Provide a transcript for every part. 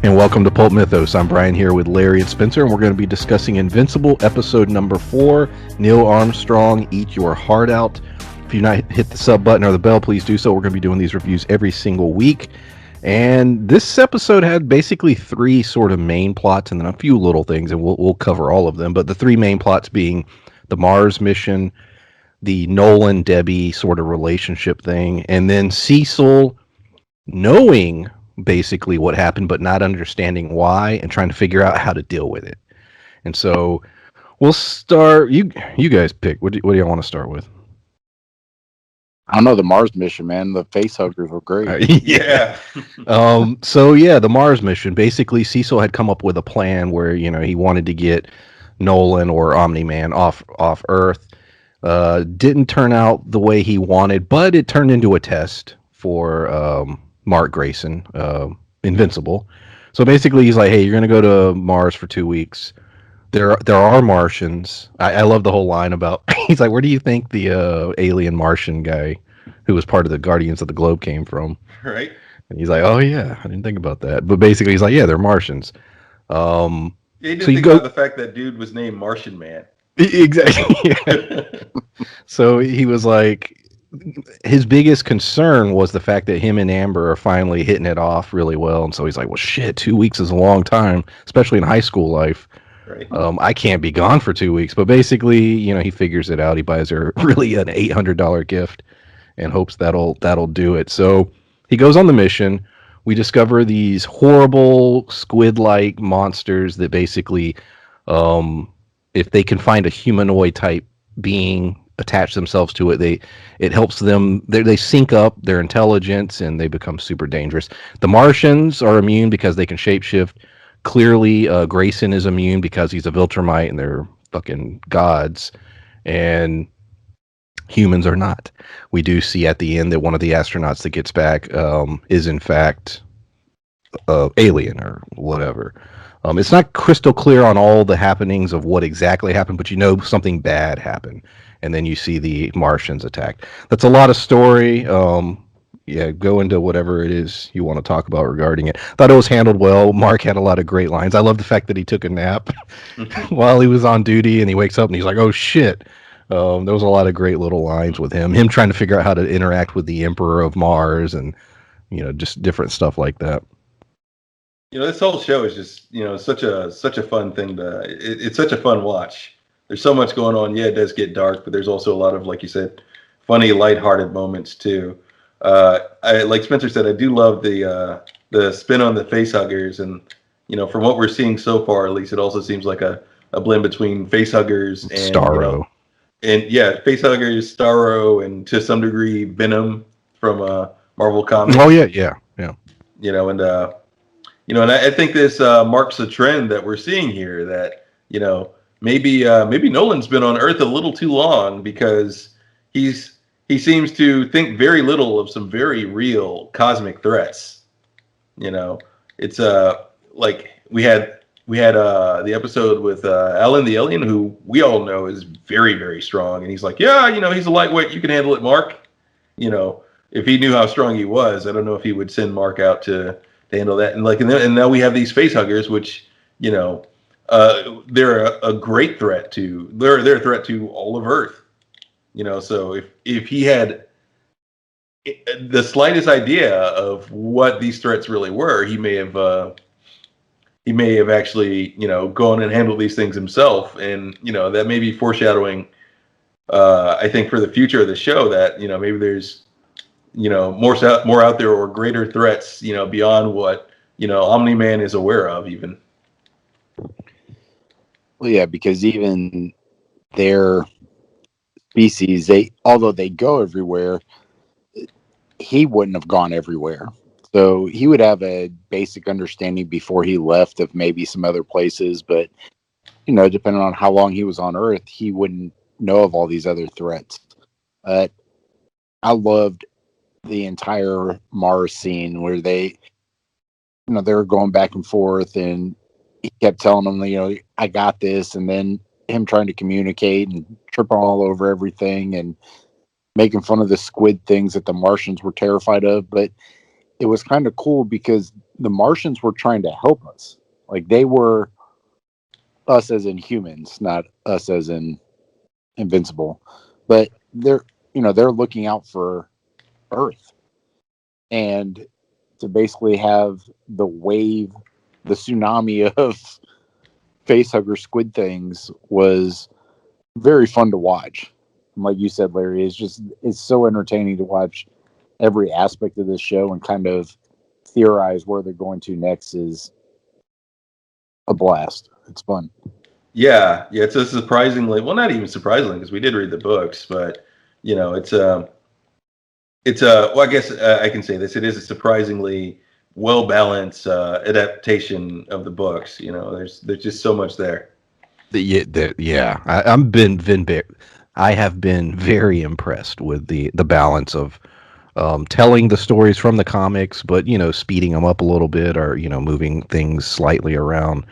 And welcome to Pulp Mythos. I'm Brian here with Larry and Spencer, and we're going to be discussing Invincible, episode number 4, Neil Armstrong, Eat Your Heart Out. If you've not hit the sub button or the bell, please do so. We're going to be doing these reviews every single week. And this episode had basically 3 sort of main plots and then a few little things, and we'll cover all of them. But the 3 main plots being the Mars mission, the Nolan-Debbie sort of relationship thing, and then Cecil knowing basically what happened but not understanding why and trying to figure out how to deal with it. And so we'll start. You guys pick. What do you want to start with? I don't know, the Mars mission, man. The face huggers were great. Yeah. So yeah, the Mars mission. Basically, Cecil had come up with a plan where he wanted to get Nolan or Omni-Man off Earth. Didn't turn out the way he wanted, but it turned into a test for Mark Grayson, Invincible. So basically, he's like, "Hey, you're gonna go to Mars for 2 weeks. There are Martians." I love the whole line about. He's like, "Where do you think the alien Martian guy, who was part of the Guardians of the Globe, came from?" Right. And he's like, "Oh yeah, I didn't think about that." But basically, he's like, "Yeah, they're Martians." Yeah, he didn't think about the fact that dude was named Martian Man. Exactly. Yeah. So he was like, his biggest concern was the fact that him and Amber are finally hitting it off really well. And so he's like, well, shit, 2 weeks is a long time, especially in high school life. Right. I can't be gone for 2 weeks. But basically, he figures it out. He buys her really an $800 gift and hopes that'll do it. So he goes on the mission. We discover these horrible squid-like monsters that basically, if they can find a humanoid type being, attach themselves to it, it helps them. They sync up their intelligence and they become super dangerous. The Martians are immune because they can shapeshift. Clearly, Grayson is immune because he's a Viltrumite and they're fucking gods, and humans are not. We do see at the end that one of the astronauts that gets back is in fact alien or whatever. It's not crystal clear on all the happenings of what exactly happened, but something bad happened. And then you see the Martians attacked. That's a lot of story. Yeah, go into whatever it is you want to talk about regarding it. Thought it was handled well. Mark had a lot of great lines. I love the fact that he took a nap while he was on duty, and he wakes up and he's like, "Oh shit." There was a lot of great little lines with him trying to figure out how to interact with the Emperor of Mars, and just different stuff like that. This whole show is just such a fun thing it's such a fun watch. There's so much going on. Yeah, it does get dark, but there's also a lot of, like you said, funny, lighthearted moments too. Like Spencer said, I do love the spin on the face huggers, and from what we're seeing so far, at least, it also seems like a blend between face huggers and Starro. And yeah, face huggers, Starro, and to some degree Venom from Marvel Comics. Oh yeah. And I think this marks a trend that we're seeing here, that maybe Nolan's been on Earth a little too long, because he seems to think very little of some very real cosmic threats. It's like we had the episode with Alan the Alien, who we all know is very, very strong, and he's like, yeah, he's a lightweight, you can handle it, Mark. If he knew how strong he was, I don't know if he would send Mark out to handle that. And now we have these face huggers, which they're a great threat to. They're a threat to all of Earth. So if he had the slightest idea of what these threats really were, he may have actually gone and handled these things himself. And that may be foreshadowing. I think for the future of the show, that maybe there's more out there, or greater threats beyond what Omni-Man is aware of even. Well, yeah, because even their species, although they go everywhere, he wouldn't have gone everywhere. So he would have a basic understanding before he left of maybe some other places, but depending on how long he was on Earth, he wouldn't know of all these other threats. I loved the entire Mars scene where they were going back and forth, and he kept telling them, I got this, and then him trying to communicate and tripping all over everything and making fun of the squid things that the Martians were terrified of. But it was kind of cool because the Martians were trying to help us. Like they were us as in humans, not us as in Invincible. But they're looking out for Earth. And to basically have the wave, the tsunami of facehugger squid things was very fun to watch. And like you said, Larry, it's so entertaining to watch every aspect of this show and kind of theorize where they're going to next is a blast. It's fun. Yeah, it's a surprisingly, well, not even surprisingly, because we did read the books, but well, I guess I can say this: it is a surprisingly well balanced adaptation of the books. There's just so much there. I have been very impressed with the balance of telling the stories from the comics, but speeding them up a little bit or moving things slightly around.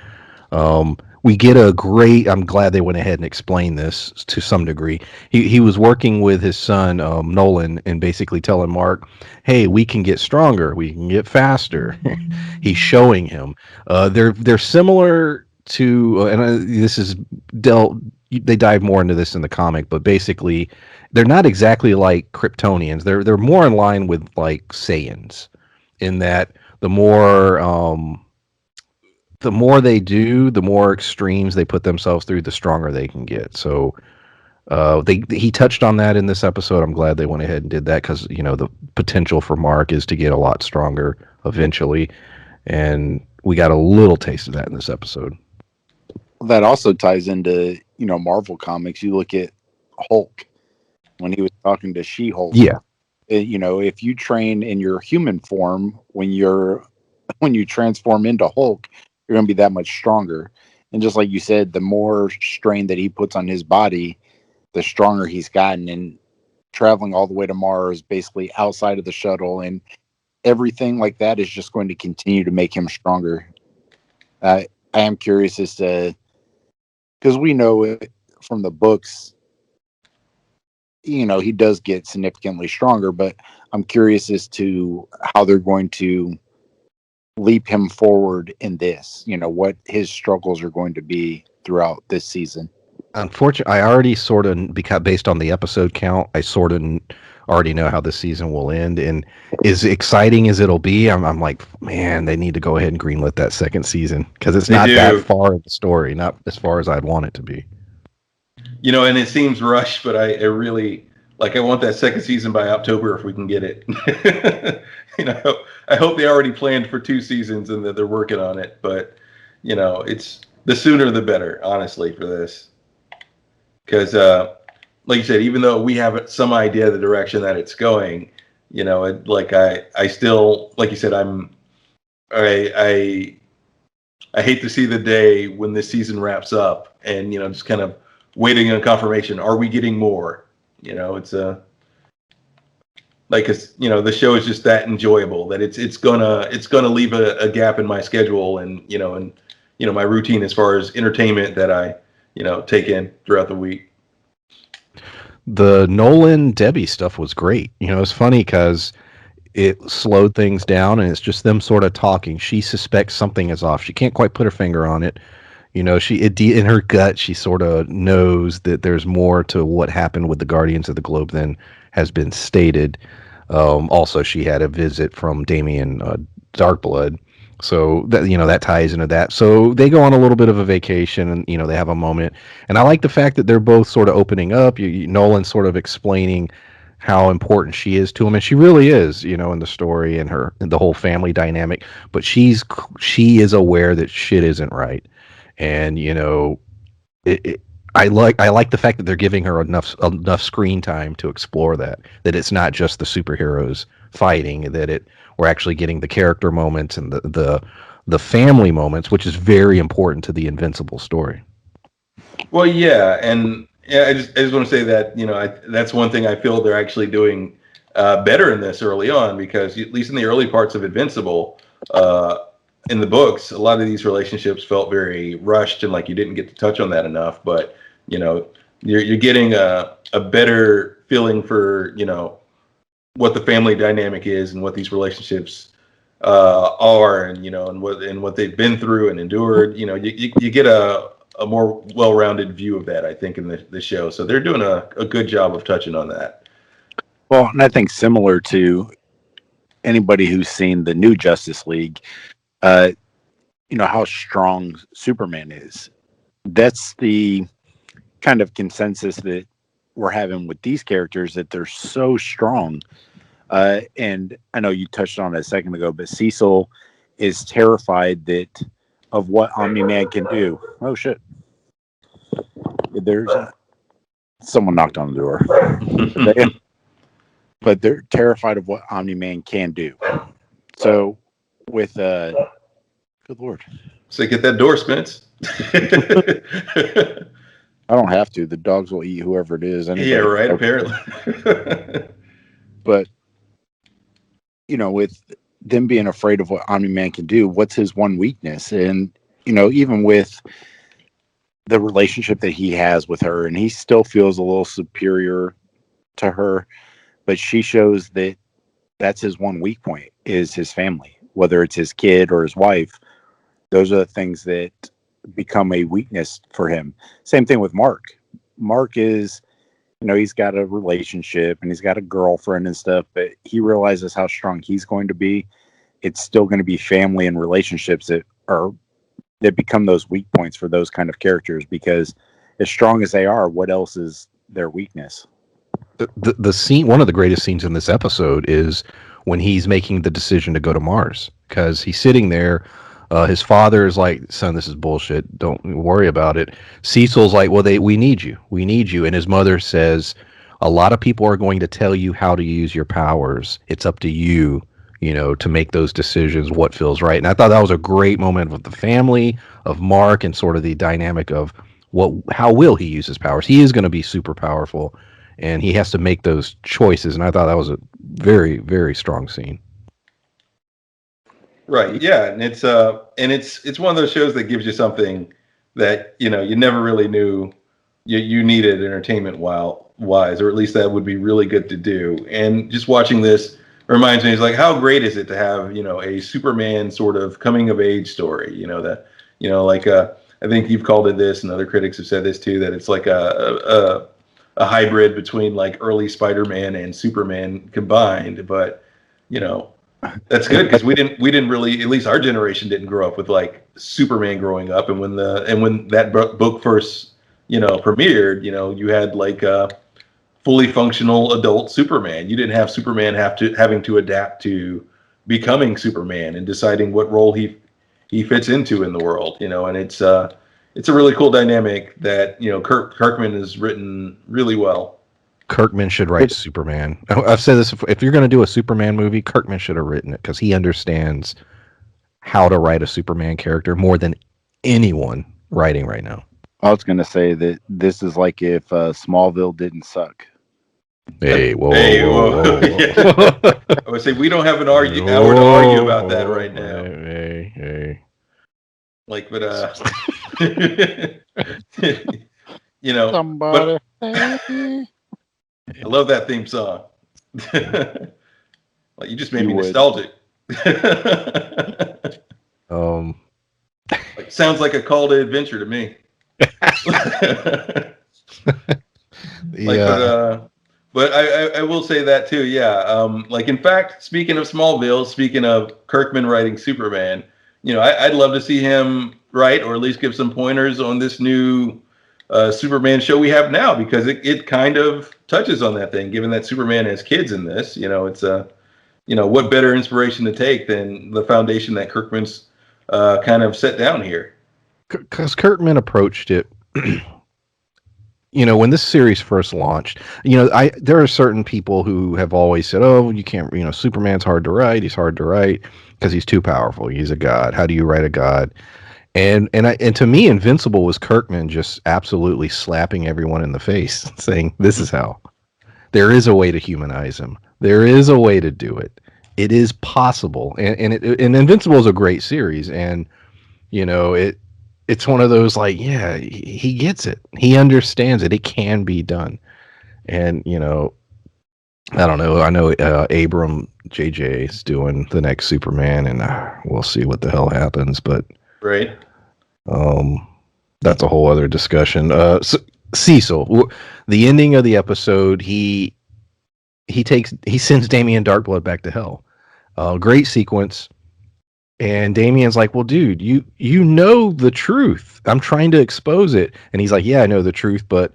We get a great. I'm glad they went ahead and explained this to some degree. He was working with his son Nolan and basically telling Mark, "Hey, we can get stronger. We can get faster." He's showing him. They're similar to, this is dealt. They dive more into this in the comic, but basically, they're not exactly like Kryptonians. They're more in line with like Saiyans, in that the more they do, the more extremes they put themselves through, the stronger they can get. So he touched on that in this episode. I'm glad they went ahead and did that because the potential for Mark is to get a lot stronger eventually, and we got a little taste of that in this episode. That also ties into Marvel comics. You look at Hulk when he was talking to She-Hulk. Yeah, if you train in your human form when you transform into Hulk, you're going to be that much stronger. And just like you said, the more strain that he puts on his body, the stronger he's gotten. And traveling all the way to Mars, basically outside of the shuttle, and everything like that is just going to continue to make him stronger. I am curious as to, because we know it from the books, he does get significantly stronger, but I'm curious as to how they're going to leap him forward in this, what his struggles are going to be throughout this season. Unfortunately, I already sort of, because based on the episode count, I sort of already know how this season will end. And as exciting as it'll be, I'm like, man, they need to go ahead and greenlit that second season because it's not that far in the story, not as far as I'd want it to be. And it seems rushed, but I really I want that second season by October if we can get it. I hope they already planned for 2 seasons and that they're working on it. But it's the sooner the better, honestly, for this. Because, like you said, even though we have some idea of the direction that it's going, I still, like you said, I hate to see the day when this season wraps up and just kind of waiting on confirmation. Are we getting more? It's the show is just that enjoyable that it's gonna leave a gap in my schedule and my routine as far as entertainment that I take in throughout the week. The Nolan Debbie stuff was great. It's funny because it slowed things down and it's just them sort of talking. She suspects something is off. She can't quite put her finger on it. In her gut, she sort of knows that there's more to what happened with the Guardians of the Globe than has been stated. Also, she had a visit from Damian Darkblood, so that ties into that. So they go on a little bit of a vacation, and they have a moment. And I like the fact that they're both sort of opening up. Nolan's sort of explaining how important she is to him, and she really is, in the story and the whole family dynamic. But she is aware that shit isn't right. And I like the fact that they're giving her enough screen time to explore that it's not just the superheroes fighting, that we're actually getting the character moments and the family moments, which is very important to the Invincible story. Well, yeah, and I just want to say that that's one thing I feel they're actually doing better in this early on, because at least in the early parts of Invincible, in the books, a lot of these relationships felt very rushed and like you didn't get to touch on that enough. But you're getting a better feeling for what the family dynamic is and what these relationships are, and what they've been through and endured. You get a more well-rounded view of that, I think, in the show. So they're doing a good job of touching on that. Well, and I think similar to anybody who's seen the new Justice League, uh, how strong Superman is. That's the kind of consensus that we're having with these characters, that they're so strong. And I know you touched on it a second ago, but Cecil is terrified of what Omni Man can do. Oh shit! There's someone knocked on the door. But they're terrified of what Omni Man can do. So with good lord. So get that door, Spence. I don't have to. The dogs will eat whoever it is. Anybody. Yeah, right. Apparently. But with them being afraid of what Omni Man can do, what's his one weakness? And even with the relationship that he has with her, and he still feels a little superior to her, but she shows that that's his one weak point, is his family, whether it's his kid or his wife. Those are the things that become a weakness for him. Same thing with Mark. Mark is, he's got a relationship and he's got a girlfriend and stuff, but he realizes how strong he's going to be. It's still going to be family and relationships that become those weak points for those kind of characters, because as strong as they are, what else is their weakness? The scene, one of the greatest scenes in this episode, is when he's making the decision to go to Mars, because he's sitting there. His father is like, "Son, this is bullshit. Don't worry about it." Cecil's like, "Well, we need you. We need you." And his mother says, "A lot of people are going to tell you how to use your powers. It's up to you, to make those decisions, what feels right." And I thought that was a great moment with the family of Mark, and sort of the dynamic of how will he use his powers. He is going to be super powerful, and he has to make those choices. And I thought that was a very, very strong scene. Right. Yeah, and it's one of those shows that gives you something that you never really knew you needed entertainment wise, or at least that would be really good to do. And just watching this reminds me, it's like, how great is it to have a Superman sort of coming of age story? I think you've called it this, and other critics have said this too, that it's like a hybrid between like early Spider-Man and Superman combined. But that's good, because we didn't really, at least our generation didn't grow up with like Superman growing up, and when that book first premiered, you had like a fully functional adult Superman. You didn't have Superman having to adapt to becoming Superman and deciding what role he fits into in the world, and it's a really cool dynamic that Kirkman has written really well. Kirkman should write Superman. I've said this: if you're going to do a Superman movie, Kirkman should have written it, because he understands how to write a Superman character more than anyone writing right now. I was going to say that this is like if Smallville didn't suck. Hey, whoa. Yeah. I would say we don't have an hour to argue about that right now. Hey. Like, but Somebody. I love that theme song. Like, you just made me nostalgic. Like, sounds like a call to adventure to me. But I will say that too. Yeah. Like, in fact, speaking of Smallville, speaking of Kirkman writing Superman, I'd love to see him write, or at least give some pointers on this new Superman show we have now, because it kind of touches on that thing, given that Superman has kids in this. It's what better inspiration to take than the foundation that Kirkman's kind of set down here. Because Kirkman approached it, when this series first launched, there are certain people who have always said, "Oh, you can't, Superman's hard to write. He's hard to write because he's too powerful. He's a god. How do you write a god?" And to me, Invincible was Kirkman just absolutely slapping everyone in the face, saying, "This is how. There is a way to humanize him. There is a way to do it. It is possible." And Invincible is a great series, and it's one of those, like, yeah, he gets it. He understands it. It can be done. And I don't know. I know Abram JJ is doing the next Superman, and we'll see what the hell happens. But Right. um, that's a whole other discussion. Cecil, the ending of the episode, he sends Damien Darkblood back to hell. Great sequence. And Damien's like, "Well, dude, you know the truth. I'm trying to expose it." And he's like, "Yeah, I know the truth, but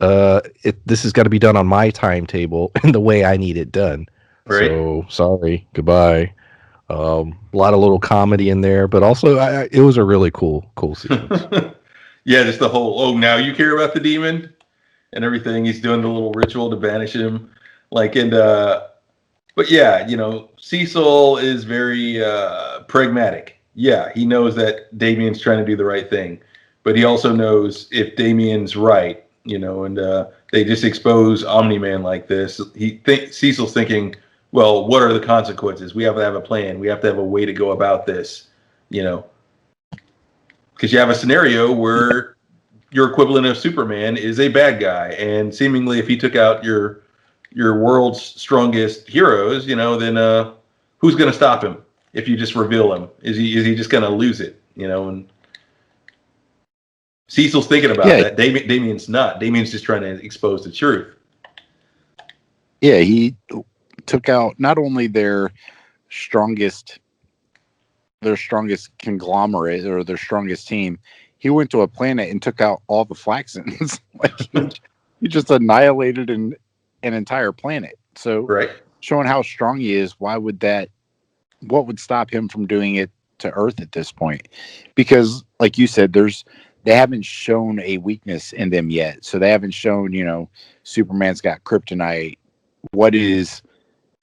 this has got to be done on my timetable and the way I need it done. Right. So sorry, goodbye." A lot of little comedy in there, but also it was a really cool sequence. Yeah, just the whole, oh, now you care about the demon and everything. He's doing the little ritual to banish him. Like, and, but yeah, Cecil is very pragmatic. Yeah, he knows that Damien's trying to do the right thing, but he also knows if Damien's right, and they just expose Omni Man like this. Cecil's thinking, well, what are the consequences? We have to have a plan. We have to have a way to go about this, you know, because you have a scenario where your equivalent of Superman is a bad guy, and seemingly, if he took out your world's strongest heroes, then who's going to stop him if you just reveal him? Is he just going to lose it? And Cecil's thinking about Yeah, that. Damien's not. Damien's just trying to expose the truth. yeah, he took out not only strongest their strongest conglomerate or their strongest team. He went to a planet and took out all the Flaxons. Like he just annihilated an entire planet. So Right. showing how strong he is, what would stop him from doing it to Earth at this point? Because like you said, they haven't shown a weakness in them yet. So they haven't shown, Superman's got kryptonite. What is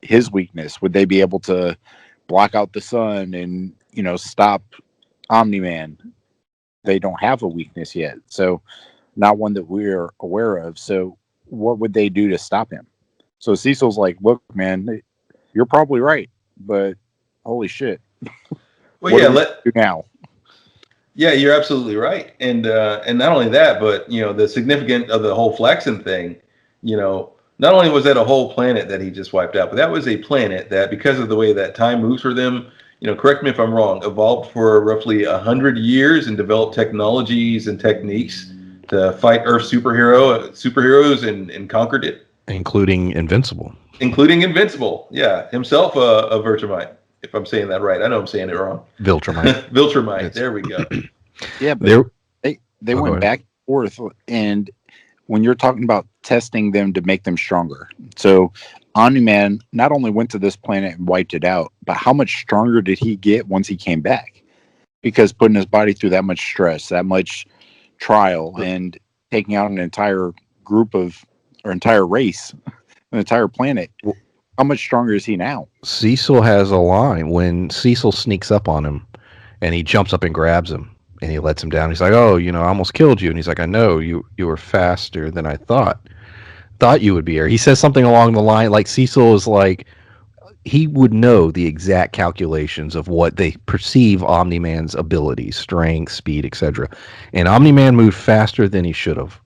his weakness? Would they be able to block out the sun and, stop Omni-Man? They don't have a weakness yet. So not one that we're aware of. So what would they do to stop him? So Cecil's like, look, man, you're probably right, but holy shit. Well, What yeah, do we do now? yeah, you're absolutely right, and not only that, but the significance of the whole Flaxen thing, not only was that a whole planet that he just wiped out, but that was a planet that, because of the way that time moves for them, correct me if I'm wrong, evolved for roughly 100 years and developed technologies and techniques to fight Earth superheroes and conquered it, Including Invincible. including Invincible. Yeah, himself a Vertimite, if I'm saying that right. I know I'm saying it wrong. Viltrumite. Viltrumite. There we go. Yeah, but they went back and forth, and when you're talking about testing them to make them stronger, so Omni-Man not only went to this planet and wiped it out, but how much stronger did he get once he came back? Because putting his body through that much stress, that much trial, and taking out an entire group or entire race, an entire planet, how much stronger is he now? Cecil has a line when Cecil sneaks up on him and he jumps up and grabs him and he lets him down. He's like, "Oh, I almost killed you." And he's like, "I know you were faster than I thought you would be here." He says something along the line like Cecil is like, he would know the exact calculations of what they perceive Omni-Man's abilities, strength, speed, etc. And Omni-Man moved faster than he should have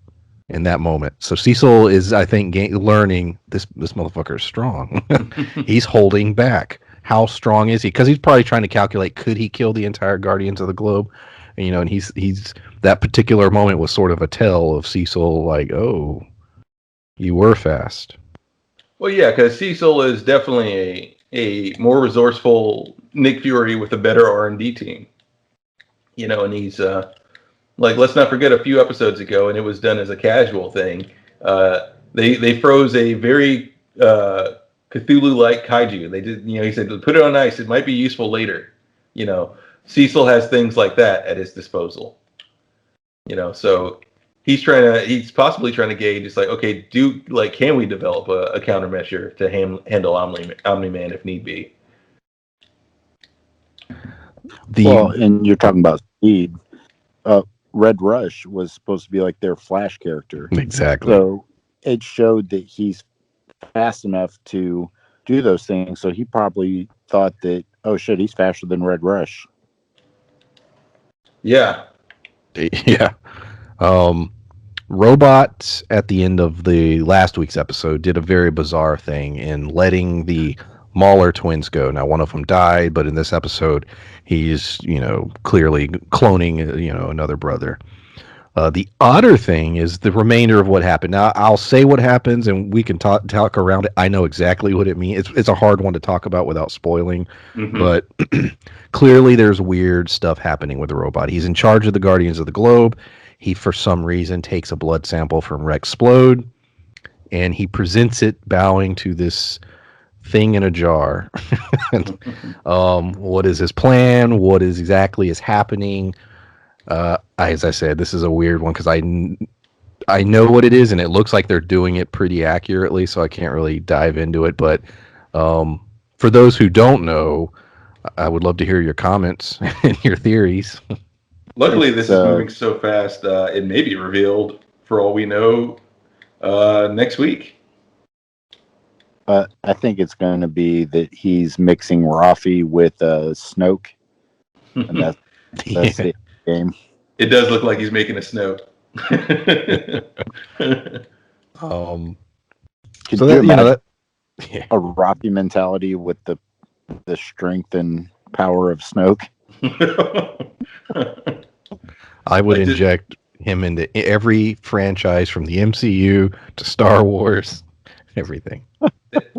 in that moment. So Cecil is, I think, learning this motherfucker is strong. He's holding back. How strong is he? Because he's probably trying to calculate, could he kill the entire Guardians of the Globe? And he's that particular moment was sort of a tell of Cecil, like, oh, you were fast. Well, yeah, because Cecil is definitely a more resourceful Nick Fury with a better R&D team. And he's like, let's not forget a few episodes ago, and it was done as a casual thing. They froze a very Cthulhu-like kaiju. They did, he said, put it on ice. It might be useful later. Cecil has things like that at his disposal. So he's possibly trying to gauge. It's like, okay, can we develop a countermeasure to handle Omni-Man if need be? And you're talking about speed. Red Rush was supposed to be like their Flash character. Exactly. So it showed that he's fast enough to do those things. So he probably thought that, oh shit, he's faster than Red Rush. Yeah. Yeah. Robots at the end of the last week's episode did a very bizarre thing in letting the Mauler twins go. Now, one of them died, but in this episode, he's, clearly cloning, another brother. The odder thing is the remainder of what happened. Now, I'll say what happens, and we can talk around it. I know exactly what it means. It's a hard one to talk about without spoiling, Mm-hmm. but clearly there's weird stuff happening with the robot. He's in charge of the Guardians of the Globe. He, for some reason, takes a blood sample from Rexplode, and he presents it, bowing to this thing in a jar. And, what is his plan? What is exactly is happening? As I said, this is a weird one because I know what it is, and it looks like they're doing it pretty accurately, so I can't really dive into it. But for those who don't know, I would love to hear your comments and your theories. Luckily, this is So moving so fast. It may be revealed, for all we know, next week. I think it's going to be that he's mixing Rafi with Snoke, and that's Yeah. the game. It does look like he's making a Snoke. Um, Could so you that imagine yeah. a Rafi mentality with the strength and power of Snoke? I would Like this- inject him into every franchise from the MCU to Star Wars, everything.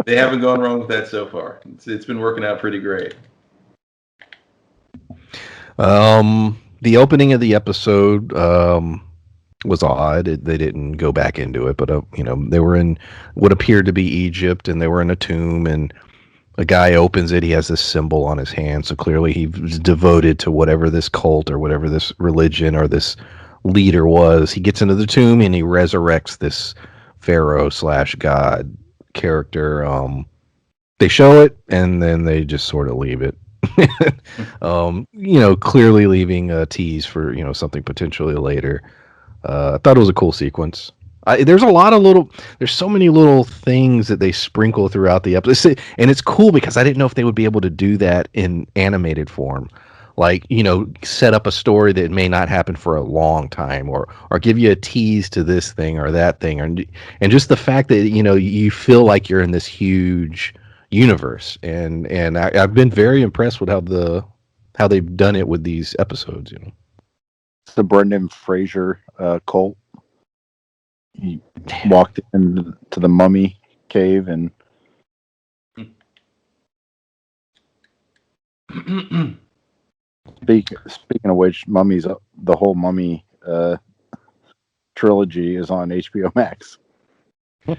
They haven't gone wrong with that so far. It's been working out pretty great. The opening of the episode was odd. They didn't go back into it, but they were in what appeared to be Egypt, and they were in a tomb, and a guy opens it. He has this symbol on his hand, so clearly he was devoted to whatever this cult or whatever this religion or this leader was. He gets into the tomb and he resurrects this pharaoh / god character. They show it and then they just sort of leave it. Clearly leaving a tease for something potentially later. I thought it was a cool sequence. There's so many little things that they sprinkle throughout the episode, and it's cool because I didn't know if they would be able to do that in animated form, like set up a story that may not happen for a long time, or give you a tease to this thing or that thing, and just the fact that you feel like you're in this huge universe, and I've been very impressed with how they've done it with these episodes. It's the Brendan Fraser cult. He walked into the mummy cave, and speaking of which, mummies, the whole mummy trilogy is on HBO Max. Well,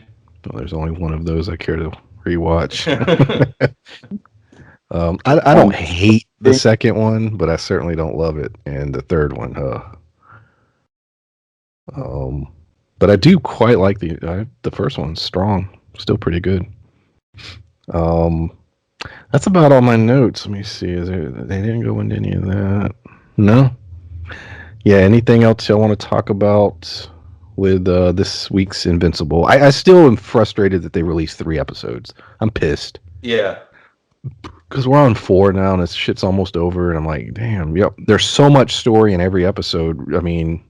there's only one of those I care to rewatch. I don't hate the second one, but I certainly don't love it, and the third one, but I do quite like the first one. Strong, still pretty good. That's about all my notes. Let me see. They didn't go into any of that. No. Yeah. Anything else y'all want to talk about with this week's Invincible? I still am frustrated that they released 3 episodes. I'm pissed. Yeah. Because we're on 4 now, and this shit's almost over, and I'm like, damn. Yep. There's so much story in every episode. I mean,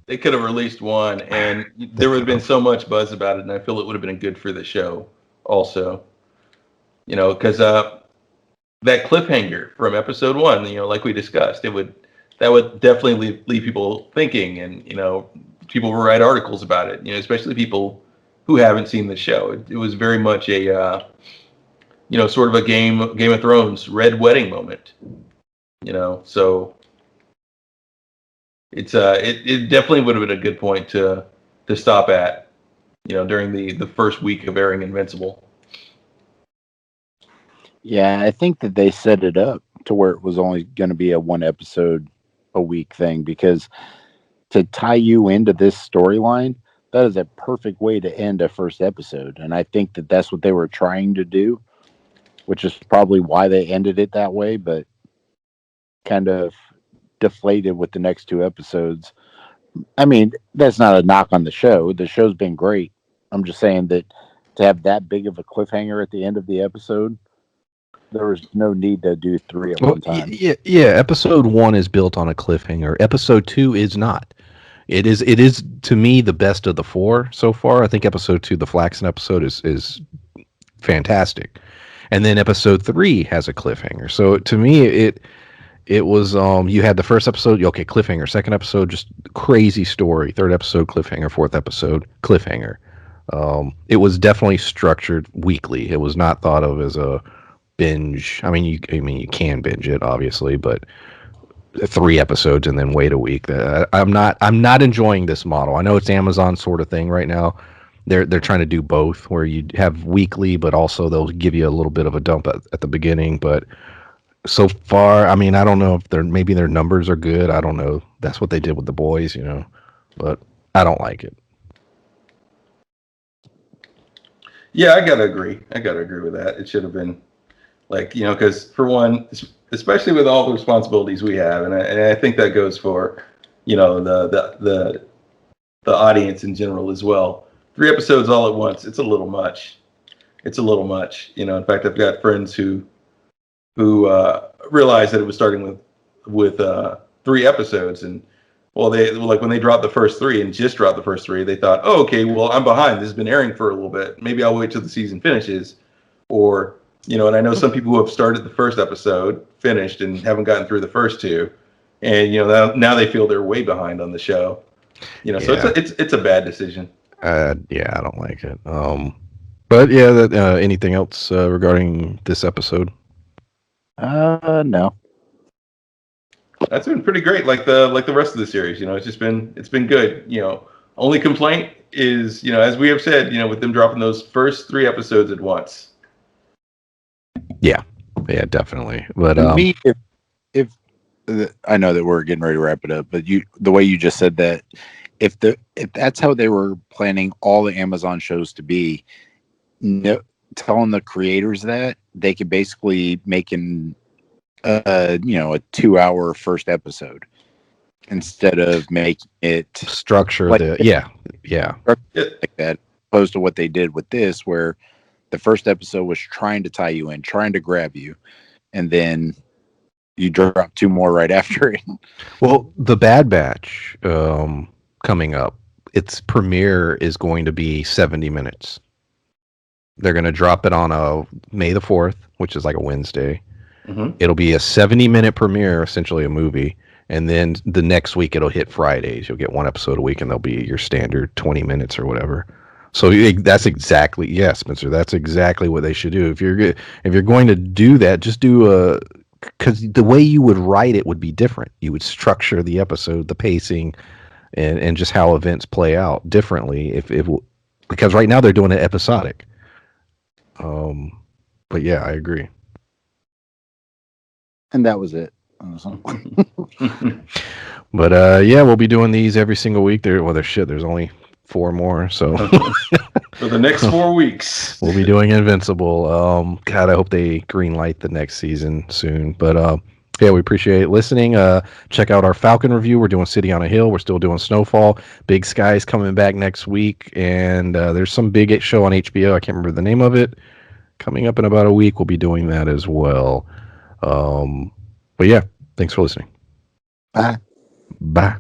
They could have released one, and there would have been so much buzz about it, and I feel it would have been good for the show also. Because that cliffhanger from episode 1, like we discussed, that would definitely leave people thinking, and people will write articles about it. Especially people who haven't seen the show. It was very much a sort of a Game of Thrones Red Wedding moment. So it's it definitely would have been a good point to stop at, during the first week of airing Invincible. Yeah, I think that they set it up to where it was only going to be a 1 episode a week thing, because to tie you into this storyline, that is a perfect way to end a first episode. And I think that that's what they were trying to do, which is probably why they ended it that way, but kind of deflated with the next 2 episodes. I mean, that's not a knock on the show. The show's been great. I'm just saying that to have that big of a cliffhanger at the end of the episode, there was no need to do 3 at one time. Yeah. Episode 1 is built on a cliffhanger. Episode 2 is not. It is to me the best of the four so far. I think episode 2, the Flaxen episode, is fantastic, and then episode 3 has a cliffhanger. So to me, it was you had the first episode, okay, cliffhanger. Second episode, just crazy story. Third episode, cliffhanger. Fourth episode, cliffhanger. It was definitely structured weekly. It was not thought of as a binge. I mean, you can binge it, obviously, but 3 episodes and then wait a week. I'm not enjoying this model. I know it's Amazon sort of thing right now. They're trying to do both, where you have weekly, but also they'll give you a little bit of a dump at the beginning. But so far, I mean, I don't know if maybe their numbers are good. I don't know. That's what they did with the boys, but I don't like it. Yeah, I gotta agree. I gotta agree with that. It should have been like, because for one, especially with all the responsibilities we have, and I think that goes for, the audience in general as well. 3 episodes all at once, it's a little much. It's a little much. In fact, I've got friends who realized that it was starting with 3 episodes, and well, they like when they dropped the first three and just dropped the first three, they thought, oh, okay, well, I'm behind. This has been airing for a little bit. Maybe I'll wait till the season finishes, or and I know some people who have started the first episode, finished, and haven't gotten through the first two, and now they feel they're way behind on the show. So it's a bad decision. Yeah, I don't like it. But yeah, anything else regarding this episode? No. That's been pretty great. Like the rest of the series, it's been good. Only complaint is, as we have said, with them dropping those first 3 episodes at once. Yeah, definitely. But me, if I know that we're getting ready to wrap it up, but the way you just said that, if that's how they were planning all the Amazon shows to be, telling the creators that they could basically make a 2-hour first episode instead of making it structure like like that, opposed to what they did with this, where the first episode was trying to tie you in, trying to grab you, and then you drop 2 more right after it. Well, the Bad Batch coming up, its premiere is going to be 70 minutes. They're going to drop it on May the 4th, which is like a Wednesday. Mm-hmm. It'll be a 70-minute premiere, essentially a movie. And then the next week it'll hit Fridays. You'll get 1 episode a week, and they'll be your standard 20 minutes or whatever. So that's exactly, Spencer, that's exactly what they should do. If you're going to do that, just do because the way you would write it would be different. You would structure the episode, the pacing, and just how events play out differently. Because right now they're doing it episodic. But yeah, I agree. And that was it. But yeah, we'll be doing these every single week. There's only 4 more, so for the next 4 weeks we'll be doing Invincible. God, I hope they green light the next season soon. But yeah, we appreciate listening. Check out our Falcon review. We're doing City on a Hill. We're still doing Snowfall. Big Sky's coming back next week, and there's some big show on HBO. I can't remember the name of it. Coming up in about a week, we'll be doing that as well. But yeah, thanks for listening. Bye. Bye.